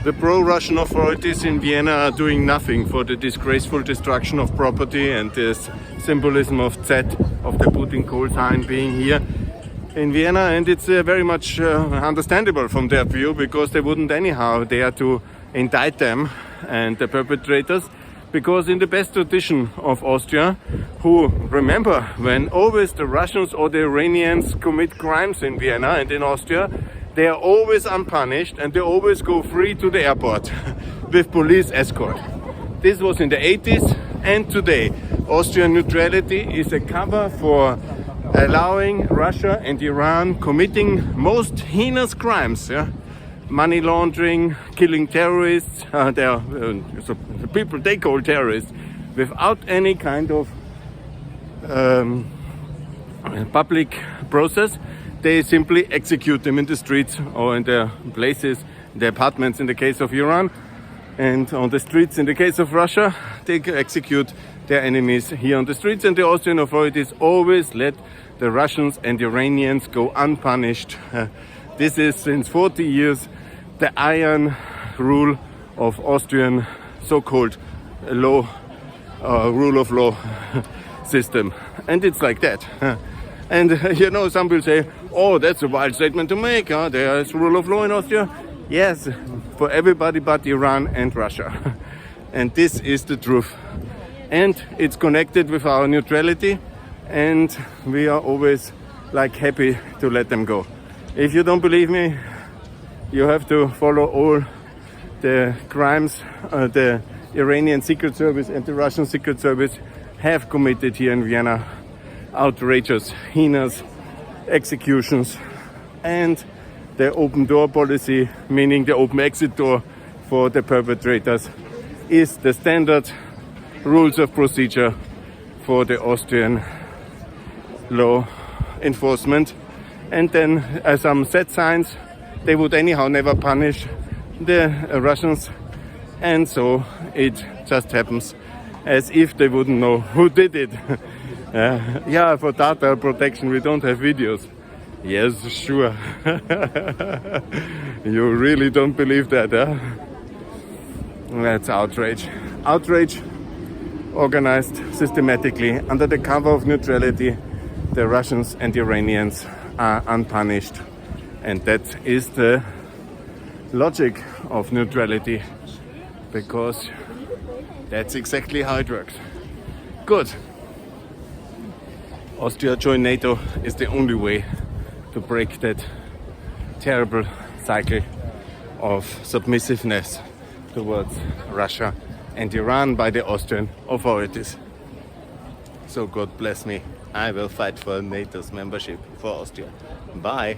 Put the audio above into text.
The pro-Russian authorities in Vienna are doing nothing for the disgraceful destruction of property and this symbolism of Z, of the Putin call sign being here in Vienna, and it's very much understandable from their view, because they wouldn't anyhow dare to indict them and the perpetrators, because in the best tradition of Austria, who remember when always the Russians or the Iranians commit crimes in Vienna and in Austria, they are always unpunished and they always go free to the airport with police escort. This was in the 80s, and today Austrian neutrality is a cover for allowing Russia and Iran committing most heinous crimes, money laundering, killing terrorists, the people they call terrorists, without any kind of public process. They simply execute them in the streets or in their places, the apartments in the case of Iran, and on the streets in the case of Russia. They execute their enemies here on the streets, and the Austrian authorities always let the Russians and Iranians go unpunished. This is since 40 years the iron rule of Austrian so-called law, rule of law system, and it's like that. And some will say, oh, that's a wild statement to make, there is rule of law in Austria. Yes, for everybody but Iran and Russia. And this is the truth. And it's connected with our neutrality, and we are always happy to let them go. If you don't believe me, you have to follow all the crimes the Iranian Secret Service and the Russian Secret Service have committed here in Vienna. Outrageous, heinous executions, and the open door policy, meaning the open exit door for the perpetrators, is the standard rules of procedure for the Austrian law enforcement. And then some set signs, they would anyhow never punish the Russians, and so it just happens as if they wouldn't know who did it. For data protection we don't have videos. Yes, sure. You really don't believe that, huh? That's outrage. Outrage organized systematically under the cover of neutrality. The Russians and Iranians are unpunished. And that is the logic of neutrality, because that's exactly how it works. Good. Austria join NATO is the only way to break that terrible cycle of submissiveness towards Russia and Iran by the Austrian authorities. So God bless me. I will fight for NATO's membership for Austria. Bye.